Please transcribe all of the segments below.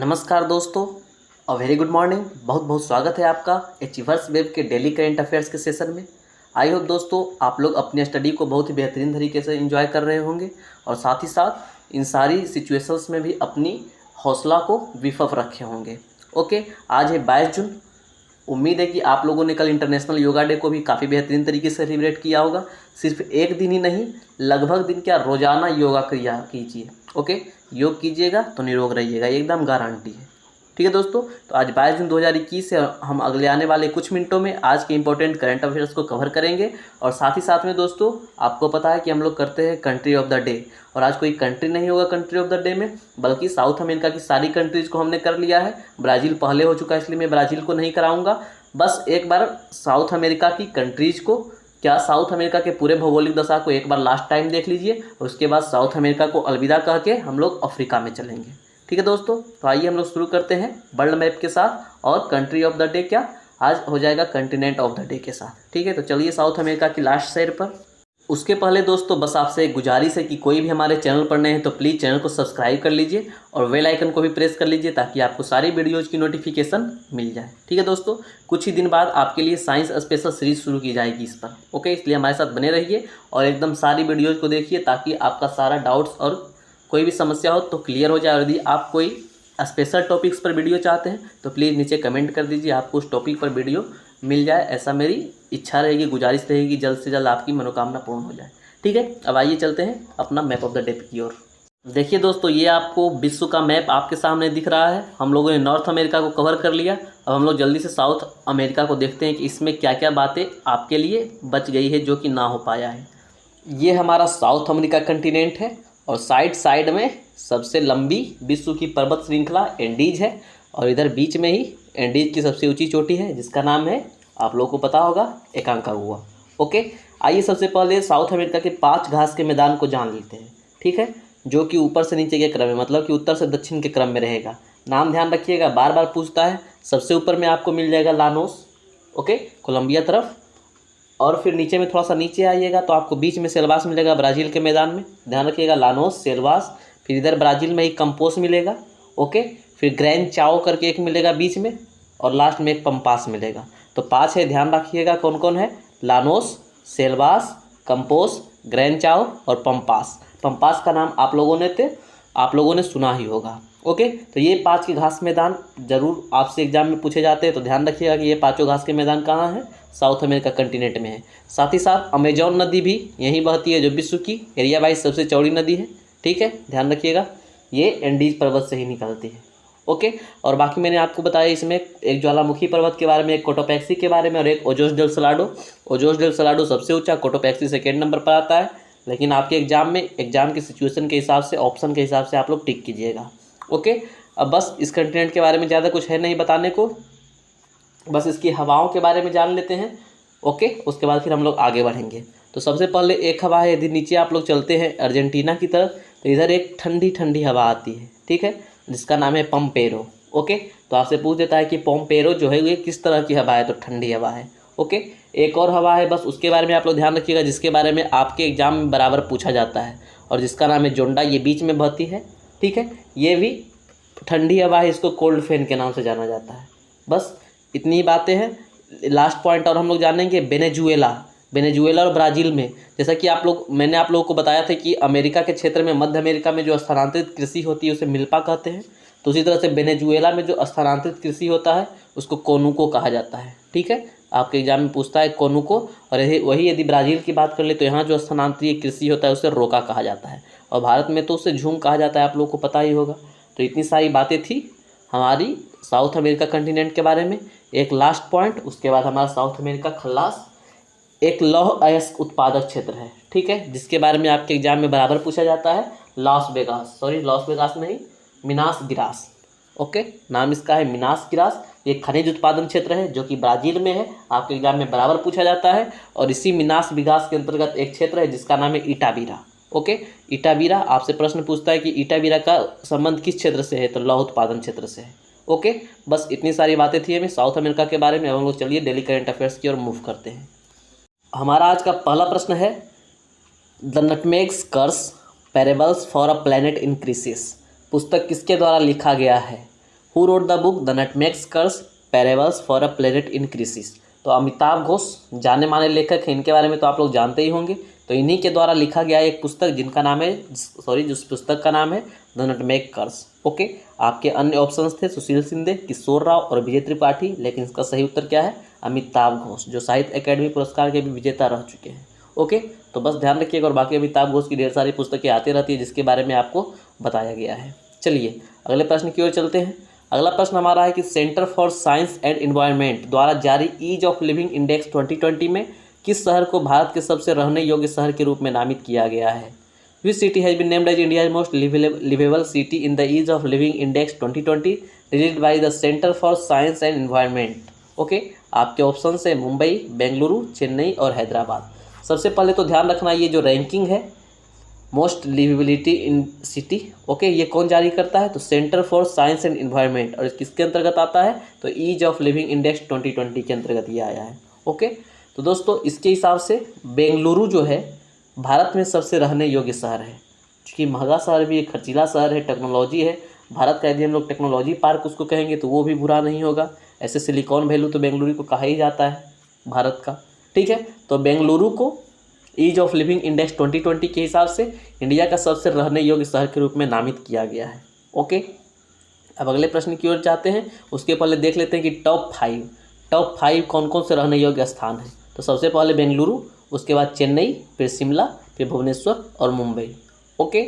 नमस्कार दोस्तों और वेरी गुड मॉर्निंग। बहुत बहुत स्वागत है आपका अचीवर्स वेब के डेली करेंट अफेयर्स के सेशन में। आई होप दोस्तों आप लोग अपनी स्टडी को बहुत ही बेहतरीन तरीके से एंजॉय कर रहे होंगे और साथ ही साथ इन सारी सिचुएशंस में भी अपनी हौसला को विफफ रखे होंगे। ओके, आज है 22 जून। उम्मीद है कि आप लोगों ने कल इंटरनेशनल योगा डे को भी काफ़ी बेहतरीन तरीके से सेलिब्रेट किया होगा। सिर्फ एक दिन ही नहीं, लगभग दिन क्या रोज़ाना योगा क्रिया कीजिए। ओके, योग कीजिएगा तो निरोग रहिएगा, एकदम गारंटी है। ठीक है दोस्तों, तो आज 22 जून 2021 से हम अगले आने वाले कुछ मिनटों में आज के इंपॉर्टेंट करंट अफेयर्स को कवर करेंगे। और साथ ही साथ में दोस्तों आपको पता है कि हम लोग करते हैं कंट्री ऑफ द डे, और आज कोई कंट्री नहीं होगा कंट्री ऑफ द डे में, बल्कि साउथ अमेरिका की सारी कंट्रीज़ को हमने कर लिया है। ब्राज़ील पहले हो चुका है, इसलिए मैं ब्राज़ील को नहीं कराऊंगा। बस एक बार साउथ अमेरिका की कंट्रीज़ को, क्या साउथ अमेरिका के पूरे भौगोलिक दशा को एक बार लास्ट टाइम देख लीजिए। उसके बाद साउथ अमेरिका को अलविदा कह के हम लोग अफ्रीका में चलेंगे। ठीक है दोस्तों, तो आइए हम लोग शुरू करते हैं वर्ल्ड मैप के साथ, और कंट्री ऑफ द डे क्या आज हो जाएगा कंटिनेंट ऑफ द डे के साथ। ठीक है, तो चलिए साउथ अमेरिका की लास्ट शेयर पर। उसके पहले दोस्तों बस आपसे एक गुजारिश है कि कोई भी हमारे चैनल पर नए हैं तो प्लीज़ चैनल को सब्सक्राइब कर लीजिए और बेल आइकन को भी प्रेस कर लीजिए ताकि आपको सारी वीडियोज़ की नोटिफिकेशन मिल जाए। ठीक है दोस्तों, कुछ ही दिन बाद आपके लिए साइंस स्पेशल सीरीज शुरू की जाएगी इस पर। ओके, इसलिए हमारे साथ बने रहिए और एकदम सारी वीडियोज़ को देखिए ताकि आपका सारा डाउट्स और कोई भी समस्या हो तो क्लियर हो जाए। और यदि आप कोई स्पेशल टॉपिक्स पर वीडियो चाहते हैं तो प्लीज़ नीचे कमेंट कर दीजिए, आपको उस टॉपिक पर वीडियो मिल जाए। ऐसा मेरी इच्छा रहेगी, गुजारिश रहेगी, जल्द से जल्द आपकी मनोकामना पूर्ण हो जाए। ठीक है, अब आइए चलते हैं अपना मैप ऑफ द डे की ओर। देखिए दोस्तों, ये आपको विश्व का मैप आपके सामने दिख रहा है। हम लोगों ने नॉर्थ अमेरिका को कवर कर लिया। अब हम लोग जल्दी से साउथ अमेरिका को देखते हैं कि इसमें क्या क्या बातें आपके लिए बच गई है जो कि ना हो पाया है। ये हमारा साउथ अमेरिका कंटिनेंट है और साइड साइड में सबसे लंबी विश्व की पर्वत श्रृंखला एंडीज है, और इधर बीच में ही एंडीज की सबसे ऊंची चोटी है जिसका नाम है, आप लोगों को पता होगा, एकांकागुआ। ओके, आइए सबसे पहले साउथ अमेरिका के 5 घास के मैदान को जान लेते हैं। ठीक है, जो कि ऊपर से नीचे के क्रम में, मतलब कि उत्तर से दक्षिण के क्रम में रहेगा। नाम ध्यान रखिएगा, बार बार पूछता है। सबसे ऊपर में आपको मिल जाएगा लानोस, ओके, कोलंबिया तरफ, और फिर नीचे में थोड़ा सा नीचे आइएगा तो आपको बीच में सेल्वास मिलेगा ब्राज़ील के मैदान में। ध्यान रखिएगा, लानोस, सेल्वास, फिर इधर ब्राज़ील में ही कंपोस मिलेगा। ओके, फिर ग्रैंड चाओ करके एक मिलेगा बीच में, और लास्ट में एक पंपास मिलेगा। तो 5 है, ध्यान रखिएगा कौन कौन है, लानोस, सेल्वास, कंपोस, ग्रैंड चाओ और पंपास। पंपास का नाम आप लोगों ने सुना ही होगा। ओके, तो ये 5 के घास मैदान जरूर आपसे एग्जाम में पूछे जाते हैं, तो ध्यान रखिएगा कि ये 5 घास के मैदान कहाँ हैं, साउथ अमेरिका कंटिनेंट में है। साथ ही साथ अमेजॉन नदी भी यहीं बहती है जो विश्व की एरिया वाइज सबसे चौड़ी नदी है। ठीक है, ध्यान रखिएगा, ये एंडीज पर्वत से ही निकलती है। ओके, और बाकी मैंने आपको बताया इसमें एक ज्वालामुखी पर्वत के बारे में, एक कोटोपैक्सी के बारे में, और एक Ojos del Salado. Ojos del Salado सबसे ऊंचा, कोटोपैक्सी सेकेंड नंबर पर आता है। लेकिन आपके एग्जाम में एग्जाम की सिचुएशन के हिसाब से, ऑप्शन के हिसाब से आप लोग टिक कीजिएगा। ओके, अब बस इस कंटिनेंट के बारे में ज़्यादा कुछ है नहीं बताने को, बस इसकी हवाओं के बारे में जान लेते हैं। ओके, उसके बाद फिर हम लोग आगे बढ़ेंगे। तो सबसे पहले एक हवा है, यदि नीचे आप लोग चलते हैं अर्जेंटीना की तरफ तो इधर एक ठंडी ठंडी हवा आती है। ठीक है, जिसका नाम है पम्पेरो। ओके, तो आपसे पूछ देता है कि पम्पेरो जो है ये किस तरह की हवा है, तो ठंडी हवा है। ओके, एक और हवा है, बस उसके बारे में आप लोग ध्यान रखिएगा, जिसके बारे में आपके एग्जाम में बराबर पूछा जाता है, और जिसका नाम है जोंडा। ये बीच में बहती है। ठीक है, ये भी ठंडी हवा है, इसको कोल्ड फैन के नाम से जाना जाता है। बस इतनी ही बातें हैं। लास्ट पॉइंट और हम लोग जानेंगे वेनेजुएला और ब्राज़ील में, जैसा कि मैंने आप लोगों को बताया था कि अमेरिका के क्षेत्र में, मध्य अमेरिका में जो स्थानांतरित कृषि होती है उसे मिल्पा कहते हैं। तो उसी तरह से वेनेजुएला में जो स्थानांतरित कृषि होता है उसको कोनुको कहा जाता है। ठीक है, आपके एग्जाम में पूछता है कोनुको। और वही यदि ब्राज़ील की बात कर ले तो यहाँ जो स्थानांतरित कृषि होता है उसे रोका कहा जाता है, और भारत में तो उसे झूम कहा जाता है, आप लोगों को पता ही होगा। तो इतनी सारी बातें थी हमारी साउथ अमेरिका कंटिनेंट के बारे में। एक लास्ट पॉइंट, उसके बाद हमारा साउथ अमेरिका खल्लास एक लौह अयस्क उत्पादक क्षेत्र है। ठीक है, जिसके बारे में आपके एग्जाम में बराबर पूछा जाता है, लॉस वेगास नहीं, मिनास गिरास। ओके, नाम इसका है मिनास गिरास। ये खनिज उत्पादन क्षेत्र है जो कि ब्राज़ील में है, आपके एग्जाम में बराबर पूछा जाता है। और इसी मिनास गिरास के अंतर्गत एक क्षेत्र है जिसका नाम है इटाबीरा। ओके, इटाबीरा आपसे प्रश्न पूछता है कि इटाबीरा का संबंध किस क्षेत्र से है, तो लौह उत्पादन क्षेत्र से है। ओके, बस इतनी सारी बातें थी हमें साउथ अमेरिका के बारे में। हम लोग चलिए डेली करेंट अफेयर्स की ओर मूव करते हैं। हमारा आज का पहला प्रश्न है, the nutmeg's curse parables for a planet in crisis पुस्तक किसके द्वारा लिखा गया है। Who wrote the book the nutmeg's curse parables for a planet in crisis. तो अमिताभ घोष जाने माने लेखक हैं, इनके बारे में तो आप लोग जानते ही होंगे। तो इन्हीं के द्वारा लिखा गया एक पुस्तक जिनका नाम है जिस पुस्तक का नाम है द नटमेग कर्स। ओके, आपके अन्य ऑप्शंस थे सुशील शिंदे, किशोर राव और विजय त्रिपाठी, लेकिन इसका सही उत्तर क्या है? अमिताभ घोष, जो साहित्य अकेडमी पुरस्कार के भी विजेता रह चुके हैं। ओके, तो बस ध्यान रखिएगा। और बाकी अमिताभ घोष की ढेर सारी पुस्तकें आती रहती है जिसके बारे में आपको बताया गया है। चलिए अगले प्रश्न की ओर चलते हैं। अगला प्रश्न हमारा है कि centre for science and environment द्वारा जारी ईज ऑफ लिविंग इंडेक्स 2020 में किस शहर को भारत के सबसे रहने योग्य शहर के रूप में नामित किया गया है? Which city has been named as India's most liveable city in the ease of living index 2020 released by the centre for science and environment. Okay, आपके ऑप्शन है मुंबई, बेंगलुरु, चेन्नई और हैदराबाद। सबसे पहले तो ध्यान रखना, ये जो रैंकिंग है मोस्ट लिवेबिलिटी इन सिटी, ओके, ये कौन जारी करता है? तो centre for science and environment. और किसके अंतर्गत आता है? तो ईज ऑफ लिविंग इंडेक्स 2020 के अंतर्गत ये आया है। ओके, तो दोस्तों इसके हिसाब से बेंगलुरु जो है भारत में सबसे रहने योग्य शहर है, क्योंकि महंगा शहर भी है, खर्चीला शहर है, टेक्नोलॉजी है भारत का। यदि हम लोग टेक्नोलॉजी पार्क उसको कहेंगे तो वो भी बुरा नहीं होगा। ऐसे सिलिकॉन वैली तो बेंगलुरु को कहा ही जाता है भारत का। ठीक है, तो बेंगलुरु को ईज ऑफ लिविंग इंडेक्स 2020 के हिसाब से इंडिया का सबसे रहने योग्य शहर के रूप में नामित किया गया है। ओके, अब अगले प्रश्न की ओर जाते हैं। उसके पहले देख लेते हैं कि टॉप फाइव कौन कौन से रहने योग्य स्थान हैं। तो सबसे पहले बेंगलुरु, उसके बाद चेन्नई, फिर शिमला, फिर भुवनेश्वर और Mumbai. Okay,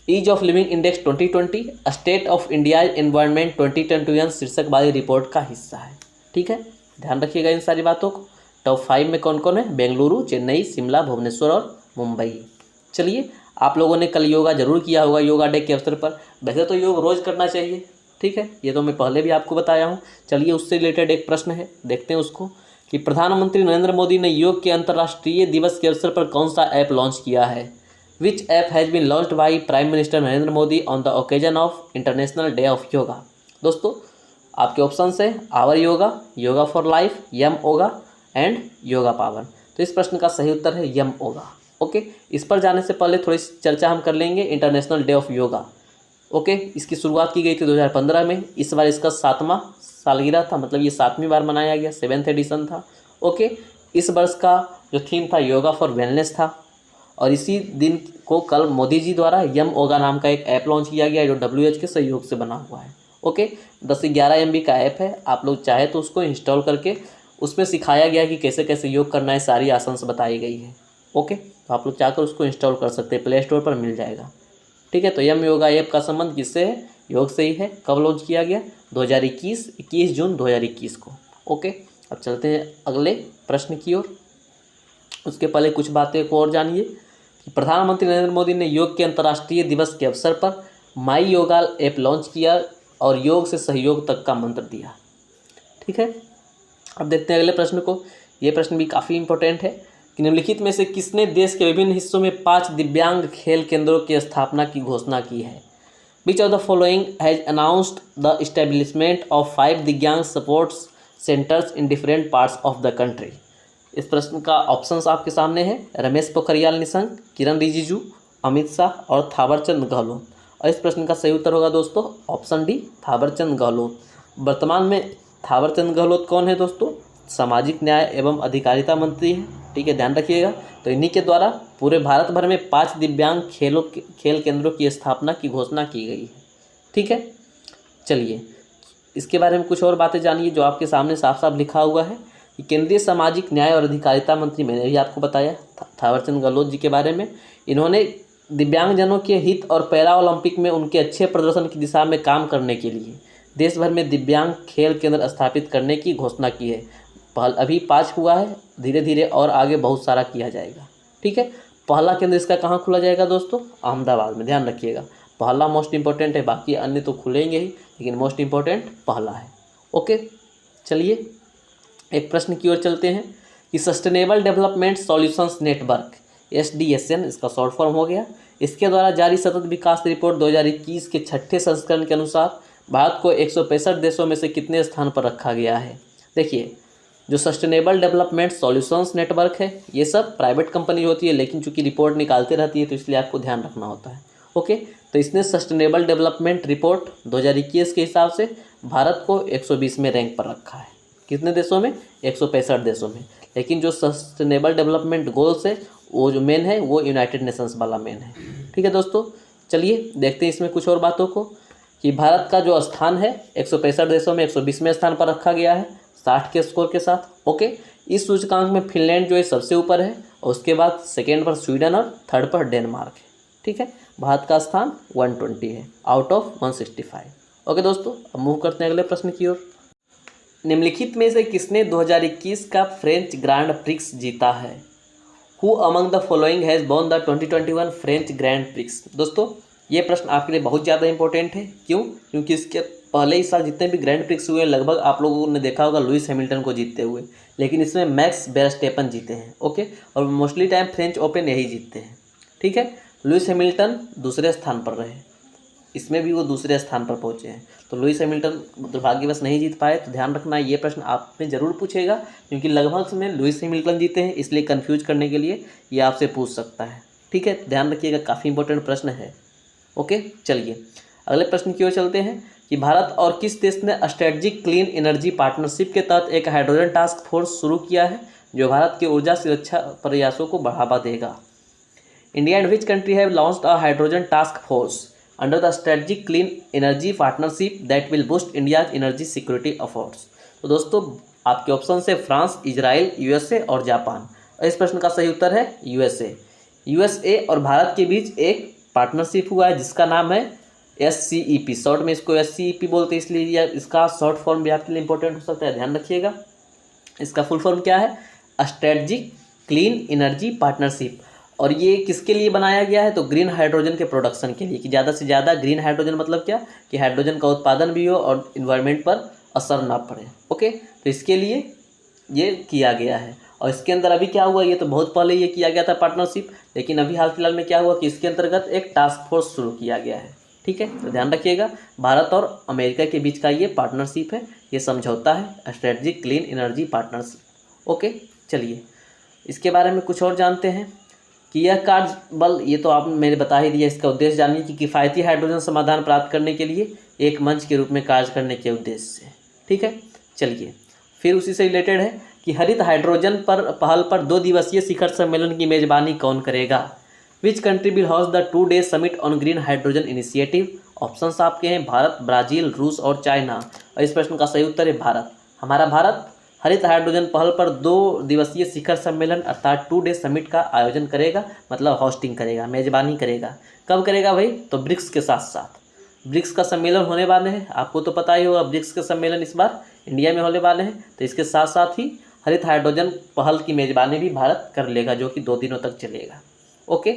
ease of living index 2020 state of India environment 2021 शीर्षक वाली रिपोर्ट का हिस्सा है। ठीक है, ध्यान रखिएगा इन सारी बातों को। टॉप 5 में कौन कौन है? बेंगलुरु, चेन्नई, शिमला, भुवनेश्वर और मुंबई। चलिए, आप लोगों ने कल योगा जरूर किया होगा योगा डे के अवसर पर। वैसे तो योग रोज़ करना चाहिए, ठीक है, ये तो मैं पहले भी आपको बताया हूँ। चलिए, उससे रिलेटेड एक प्रश्न है, देखते हैं उसको कि प्रधानमंत्री नरेंद्र मोदी ने योग के अंतर्राष्ट्रीय दिवस के अवसर पर कौन सा ऐप लॉन्च किया है? Which app has been launched by prime minister Narendra Modi on the occasion of international day of yoga? दोस्तों आपके ऑप्शन है our yoga, yoga for life, M yoga and yoga power. तो इस प्रश्न का सही उत्तर है यम योगा। ओके, इस पर जाने से पहले थोड़ी चर्चा हम कर लेंगे international day of yoga. Okay, इसकी शुरुआत की गई थी 2015 में। इस बार इसका 7वां सालगिरह था, मतलब ये 7वीं बार मनाया गया, 7th एडिशन था। ओके, इस वर्ष का जो थीम था योगा फॉर वेलनेस था। और इसी दिन को कल मोदी जी द्वारा यम योगा नाम का एक ऐप लॉन्च किया गया जो WHO के सहयोग से बना हुआ है। ओके, 10 से 11 MB का ऐप है, आप लोग चाहे तो उसको इंस्टॉल करके उसमें सिखाया गया कि कैसे कैसे योग करना है, सारी आसंस बताई गई है। ओके, तो आप लोग चाहकर उसको इंस्टॉल कर सकते हैं, प्ले स्टोर पर मिल जाएगा। ठीक है, तो यम योगा ऐप का संबंध किससे है? योग से ही है। कब लॉन्च किया गया? 21 जून 2021 को। ओके, अब चलते हैं अगले प्रश्न की ओर। उसके पहले कुछ बातें को और जानिए कि प्रधानमंत्री नरेंद्र मोदी ने योग के अंतर्राष्ट्रीय दिवस के अवसर पर माई योगा ऐप लॉन्च किया और योग से सहयोग तक का मंत्र दिया। ठीक है, अब देखते हैं अगले प्रश्न को। ये प्रश्न भी काफ़ी इंपॉर्टेंट है कि निम्नलिखित में से किसने देश के विभिन्न हिस्सों में 5 दिव्यांग खेल केंद्रों की स्थापना की घोषणा की है? Which of the following has announced the establishment of 5 दिव्यांग sports centres in different parts of the country? इस प्रश्न का ऑप्शंस आपके सामने है। रमेश पोखरियाल निशंक, किरण रिजिजू, अमित शाह और थावरचंद गहलोत। और इस प्रश्न का सही उत्तर होगा दोस्तों ऑप्शन डी, थावरचंद गहलोत। वर्तमान में थावरचंद गहलोत कौन है दोस्तों? सामाजिक न्याय एवं अधिकारिता मंत्री हैं। ठीक है, ध्यान रखिएगा। तो इन्हीं के द्वारा पूरे भारत भर में 5 दिव्यांग खेल केंद्रों की स्थापना की घोषणा की गई है। ठीक है, चलिए इसके बारे में कुछ और बातें जानिए जो आपके सामने साफ साफ लिखा हुआ है कि केंद्रीय सामाजिक न्याय और अधिकारिता मंत्री, मैंने भी आपको बताया थावरचंद गहलोत जी के बारे में। इन्होंने दिव्यांगजनों के हित और पैरा ओलंपिक में उनके अच्छे प्रदर्शन की दिशा में काम करने के लिए देश भर में दिव्यांग खेल केंद्र स्थापित करने की घोषणा की है। अभी 5 हुआ है, धीरे धीरे और आगे बहुत सारा किया जाएगा। ठीक है, पहला केंद्र इसका कहाँ खुला जाएगा दोस्तों? अहमदाबाद में। ध्यान रखिएगा, पहला मोस्ट इंपॉर्टेंट है, बाकी अन्य तो खुलेंगे ही, लेकिन मोस्ट इंपॉर्टेंट पहला है। ओके, चलिए एक प्रश्न की ओर चलते हैं कि sustainable development solutions network SDSN इसका शॉर्ट फॉर्म हो गया, इसके द्वारा जारी सतत विकास रिपोर्ट 2021 के 6ठे संस्करण के अनुसार भारत को 165 देशों में से कितने स्थान पर रखा गया है? देखिए, जो सस्टेनेबल डेवलपमेंट सॉल्यूशंस नेटवर्क है ये सब प्राइवेट कंपनी होती है, लेकिन चूंकि रिपोर्ट निकालते रहती है तो इसलिए आपको ध्यान रखना होता है। ओके, तो इसने सस्टेनेबल डेवलपमेंट रिपोर्ट 2021 के हिसाब से भारत को 120 में रैंक पर रखा है। कितने देशों में? 165 देशों में। लेकिन जो सस्टेनेबल डेवलपमेंट गोल्स है वो जो मेन है वो यूनाइटेड नेशंस वाला मेन है। ठीक है दोस्तों, चलिए देखते हैं इसमें कुछ और बातों को कि भारत का जो स्थान है 165 देशों में 120वें स्थान पर रखा गया है 60 के स्कोर के साथ। ओके, इस सूचकांक में फिनलैंड जो है सबसे ऊपर है और उसके बाद सेकेंड पर स्वीडन और थर्ड पर डेनमार्क है। ठीक है, भारत का स्थान 120 है आउट ऑफ 165। ओके दोस्तों, अब मूव करते हैं अगले प्रश्न की ओर। निम्नलिखित में से किसने 2021 का फ्रेंच ग्रांड प्रिक्स जीता है? Who among the following has won the 2021 French grand prix? दोस्तों ये प्रश्न आपके लिए बहुत ज़्यादा इंपॉर्टेंट है। क्यों? क्योंकि इसके पहले ही साल जितने भी ग्रैंड प्रिक्स हुए लगभग आप लोगों ने देखा होगा लुइस हैमिल्टन को जीतते हुए, लेकिन इसमें मैक्स वेरस्टेपन जीते हैं। ओके, और मोस्टली टाइम फ्रेंच ओपन यही जीतते हैं। ठीक है, लुइस हैमिल्टन दूसरे स्थान पर रहे, इसमें भी वो दूसरे स्थान पर पहुंचे हैं। तो लुइस हैमिल्टन दुर्भाग्यवश नहीं जीत पाए। तो ध्यान रखना ये प्रश्न आपने ज़रूर पूछेगा, क्योंकि लगभग में लुइस हैमिल्टन जीते हैं, इसलिए कंफ्यूज करने के लिए ये आपसे पूछ सकता है। ठीक है, ध्यान रखिएगा, काफ़ी इंपॉर्टेंट प्रश्न है। ओके, चलिए अगले प्रश्न की ओर चलते हैं कि भारत और किस देश ने स्ट्रेटजिक क्लीन एनर्जी पार्टनरशिप के तहत एक हाइड्रोजन टास्क फोर्स शुरू किया है जो भारत के ऊर्जा सुरक्षा प्रयासों को बढ़ावा देगा? India and which country have launched a hydrogen task force under the strategic clean energy partnership that will boost India's energy security efforts? तो दोस्तों आपके ऑप्शन है फ्रांस, इजराइल, यूएसए और जापान। इस प्रश्न का सही उत्तर है यूएसए। यूएसए और भारत के बीच एक पार्टनरशिप हुआ है जिसका नाम है SCEP। शॉर्ट में इसको SCEP बोलते हैं, इसलिए इसका शॉर्ट फॉर्म भी आपके लिए इंपॉर्टेंट हो सकता है, ध्यान रखिएगा। इसका फुल फॉर्म क्या है? Strategic clean energy partnership. और ये किसके लिए बनाया गया है? तो ग्रीन हाइड्रोजन के प्रोडक्शन के लिए, कि ज़्यादा से ज़्यादा ग्रीन हाइड्रोजन मतलब क्या कि हाइड्रोजन का उत्पादन भी हो और इन्वायरमेंट पर असर ना पड़े। ओके, तो इसके लिए ये किया गया है। और इसके अंदर अभी क्या हुआ, ये तो बहुत पहले ये किया गया था पार्टनरशिप, लेकिन अभी हाल फिलहाल में क्या हुआ कि इसके अंतर्गत एक टास्क फोर्स शुरू किया गया है। ठीक है, तो ध्यान रखिएगा, भारत और अमेरिका के बीच का ये पार्टनरशिप है, ये समझौता है strategic clean energy partnership. Okay, चलिए इसके बारे में कुछ और जानते हैं कि यह कार्य बल, ये तो आप मैंने बता ही दिया। इसका उद्देश्य जानिए कि किफ़ायती हाइड्रोजन समाधान प्राप्त करने के लिए एक मंच के रूप में कार्य करने के उद्देश्य से। ठीक है, चलिए फिर उसी से रिलेटेड है कि हरित हाइड्रोजन पर पहल पर 2 दिवसीय शिखर सम्मेलन की मेजबानी कौन करेगा? Which country will host the 2 day summit on green hydrogen initiative? Options आपके हैं भारत, ब्राज़ील, रूस और चाइना। और इस प्रश्न का सही उत्तर है भारत। हमारा भारत हरित हाइड्रोजन पहल पर 2 दिवसीय शिखर सम्मेलन अर्थात 2 डे समिट का आयोजन करेगा, मतलब होस्टिंग करेगा, मेजबानी करेगा। कब करेगा भाई? तो ब्रिक्स के साथ साथ। ब्रिक्स का सम्मेलन होने वाले हैं, आपको तो पता ही होगा ब्रिक्स के सम्मेलन इस बार इंडिया में होने वाले हैं। तो इसके साथ साथ ही हरित हाइड्रोजन पहल की मेजबानी भी भारत कर लेगा, जो कि 2 दिनों तक चलेगा। ओके,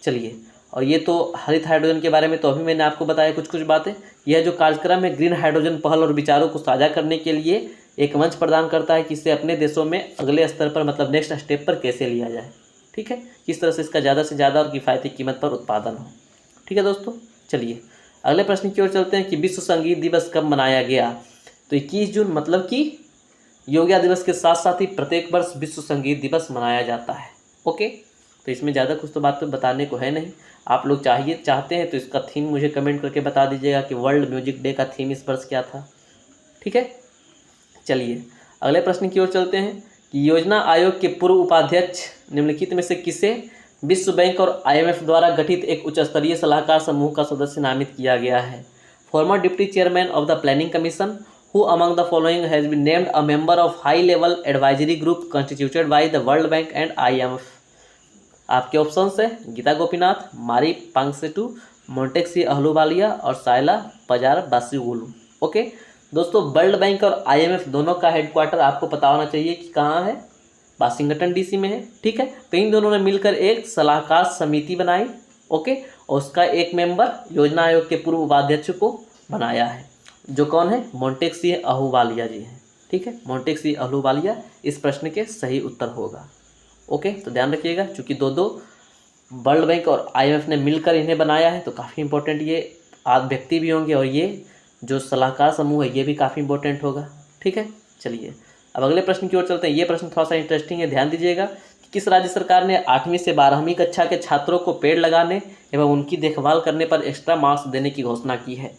चलिए, और ये तो हरित हाइड्रोजन के बारे में तो अभी मैंने आपको बताया कुछ बातें। यह जो कार्यक्रम है ग्रीन हाइड्रोजन पहल और विचारों को साझा करने के लिए एक मंच प्रदान करता है कि इसे अपने देशों में अगले स्तर पर, मतलब नेक्स्ट स्टेप पर कैसे लिया जाए। ठीक है, किस तरह से इसका ज़्यादा से ज़्यादा और किफ़ायती कीमत पर उत्पादन हो। ठीक है दोस्तों, चलिए अगले प्रश्न की ओर चलते हैं कि विश्व संगीत दिवस कब मनाया गया? तो 21 जून, मतलब कि योगा दिवस के साथ साथ ही प्रत्येक वर्ष विश्व संगीत दिवस मनाया जाता है। ओके, तो इसमें ज़्यादा कुछ तो बात तो बताने को है नहीं। आप लोग चाहते हैं तो इसका थीम मुझे कमेंट करके बता दीजिएगा कि वर्ल्ड म्यूजिक डे का थीम इस वर्ष क्या था। ठीक है, चलिए अगले प्रश्न की ओर चलते हैं कि योजना आयोग के पूर्व उपाध्यक्ष निम्नलिखित में से किसे विश्व बैंक और IMF द्वारा गठित एक उच्च स्तरीय सलाहकार समूह का सदस्य नामित किया गया है? Former deputy chairman of the planning commission, who among the following has been named a member of high level advisory group constituted by the world bank and IMF? आपके ऑप्शंस है गीता गोपीनाथ, मारी पांगसेटू, मोंटेक्सी अहलूवालिया और Ceyla Pazarbasioglu. Okay दोस्तों, world bank और IMF दोनों का headquarter आपको पता होना चाहिए कि कहाँ है, वाशिंगटन DC में है। ठीक है, तो इन दोनों ने मिलकर एक सलाहकार समिति बनाई। ओके, और उसका एक मेंबर योजना आयोग के पूर्व उपाध्यक्ष को बनाया है, जो कौन है? मोंटेक्सी अहलूवालिया जी हैं। ठीक है, मोंटेक्सी अहलूवालिया इस प्रश्न के सही उत्तर होगा। ओके, तो ध्यान रखिएगा, चूँकि दो वर्ल्ड बैंक और IMF ने मिलकर इन्हें बनाया है, तो काफ़ी इंपॉर्टेंट ये व्यक्ति भी होंगे और ये जो सलाहकार समूह है ये भी काफ़ी इंपॉर्टेंट होगा। ठीक है, चलिए अब अगले प्रश्न की ओर चलते हैं। ये प्रश्न थोड़ा सा इंटरेस्टिंग है, ध्यान दीजिएगा किस राज्य सरकार ने 8वीं से 12वीं कक्षा के छात्रों को पेड़ लगाने एवं उनकी देखभाल करने पर एक्स्ट्रा मार्क्स देने की घोषणा की है?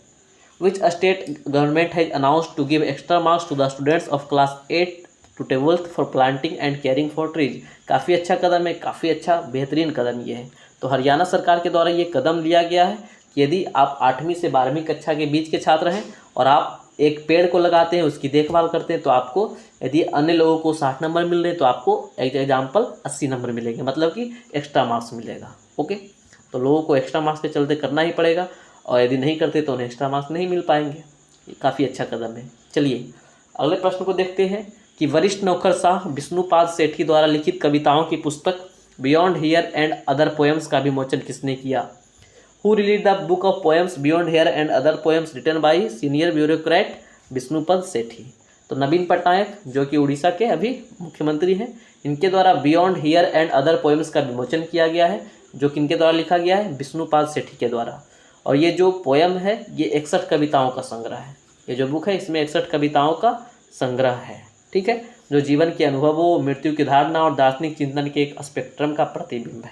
Which state government has announced to give extra marks to the students of class 8 to 12th for planting and caring for trees. काफ़ी अच्छा कदम है, काफ़ी अच्छा बेहतरीन कदम ये है। तो हरियाणा सरकार के द्वारा ये कदम लिया गया है कि यदि आप 8वीं से 12वीं कक्षा के बीच के छात्र हैं और आप एक पेड़ को लगाते हैं, उसकी देखभाल करते हैं, तो आपको, यदि अन्य लोगों को 60 नंबर मिल रहे हैं तो आपको एग्जाम्पल 80 नंबर मिलेंगे, मतलब कि एक्स्ट्रा मार्क्स मिलेगा। ओके, तो लोगों को एक्स्ट्रा मार्क्स के चलते करना ही पड़ेगा, और यदि नहीं करते तो उन्हें एक्स्ट्रा मार्क्स नहीं मिल पाएंगे। काफ़ी अच्छा कदम है। चलिए अगले प्रश्न को देखते हैं कि वरिष्ठ नौकरशाह विष्णुपाद सेठी द्वारा लिखित कविताओं की पुस्तक beyond here and other poems का विमोचन किसने किया? Who release the book of poems beyond here and other poems written by senior bureaucrat Vishnupada Sethi? तो नवीन पटनायक, जो कि उड़ीसा के अभी मुख्यमंत्री हैं, इनके द्वारा beyond here and other poems का विमोचन किया गया है, जो किनके द्वारा लिखा गया है? विष्णुपाद सेठी के द्वारा। और ये जो पोएम है ये 61 कविताओं का संग्रह है। ये जो बुक है इसमें 61 कविताओं का संग्रह है। ठीक है, जो जीवन के अनुभवों, मृत्यु की धारणा और दार्शनिक चिंतन के एक स्पेक्ट्रम का प्रतिबिंब है।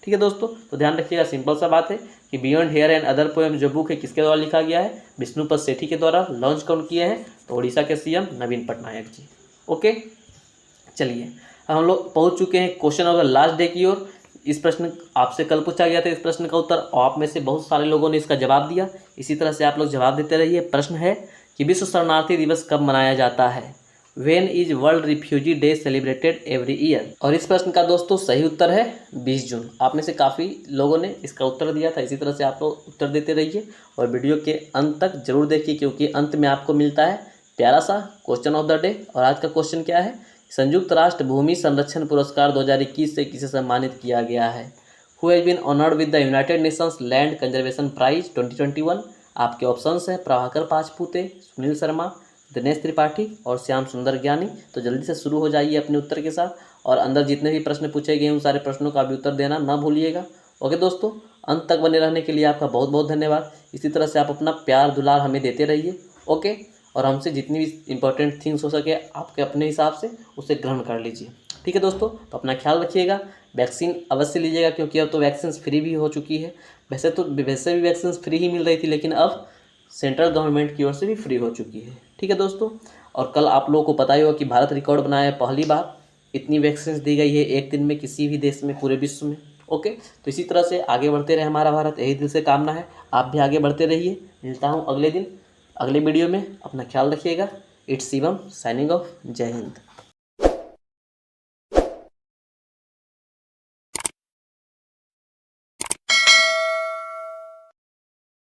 ठीक है दोस्तों, तो ध्यान रखिएगा, सिंपल सा बात है कि beyond here and other poem जो बुक है किसके द्वारा लिखा गया है? विष्णुपद सेठी के द्वारा। लॉन्च कौन किए हैं? तो उड़ीसा के सीएम नवीन पटनायक जी। ओके, चलिए हम लोग पहुंच चुके हैं question of the last day की ओर। इस प्रश्न आपसे कल पूछा गया था, इस प्रश्न का उत्तर, और आप में से बहुत सारे लोगों ने इसका जवाब दिया। इसी तरह से आप लोग जवाब देते रहिए। प्रश्न है कि विश्व शरणार्थी दिवस कब मनाया जाता है? When is world refugee day celebrated every year? और इस प्रश्न का दोस्तों सही उत्तर है 20 जून। आप में से काफ़ी लोगों ने इसका उत्तर दिया था। इसी तरह से आप लोग उत्तर देते रहिए और वीडियो के अंत तक जरूर देखिए, क्योंकि अंत में आपको मिलता है प्यारा सा क्वेश्चन ऑफ द डे। और आज का क्वेश्चन क्या है? संयुक्त राष्ट्र भूमि संरक्षण पुरस्कार 2021 से किसे सम्मानित किया गया है? Who has been honoured with the United Nations land conservation prize 2021? आपके ऑप्शंस हैं प्रभाकर पाचपुते, सुनील शर्मा, दिनेश त्रिपाठी और श्याम सुंदर ज्ञानी। तो जल्दी से शुरू हो जाइए अपने उत्तर के साथ, और अंदर जितने भी प्रश्न पूछे गए उन सारे प्रश्नों का भी उत्तर देना ना भूलिएगा। ओके दोस्तों, अंत तक बने रहने के लिए आपका बहुत बहुत धन्यवाद। इसी तरह से आप अपना प्यार दुलार हमें देते रहिए। ओके, और हमसे जितनी भी इंपॉर्टेंट थिंग्स हो सके आपके अपने हिसाब से उसे ग्रहण कर लीजिए। ठीक है दोस्तों, तो अपना ख्याल रखिएगा। वैक्सीन अवश्य लीजिएगा, क्योंकि अब तो वैक्सीन फ्री भी हो चुकी है। वैसे भी वैक्सीन फ्री ही मिल रही थी, लेकिन अब सेंट्रल गवर्नमेंट की ओर से भी फ्री हो चुकी है। ठीक है दोस्तों, और कल आप लोगों को पता ही होगा कि भारत रिकॉर्ड बनाया है, पहली बार इतनी वैक्सीन दी गई है एक दिन में किसी भी देश में पूरे विश्व में। ओके, तो इसी तरह से आगे बढ़ते रहे हमारा भारत, यही दिल से कामना है। आप भी आगे बढ़ते रहिए। मिलता हूँ अगले दिन अगले वीडियो में। अपना ख्याल रखिएगा। It's Shivam signing off. जय हिंद।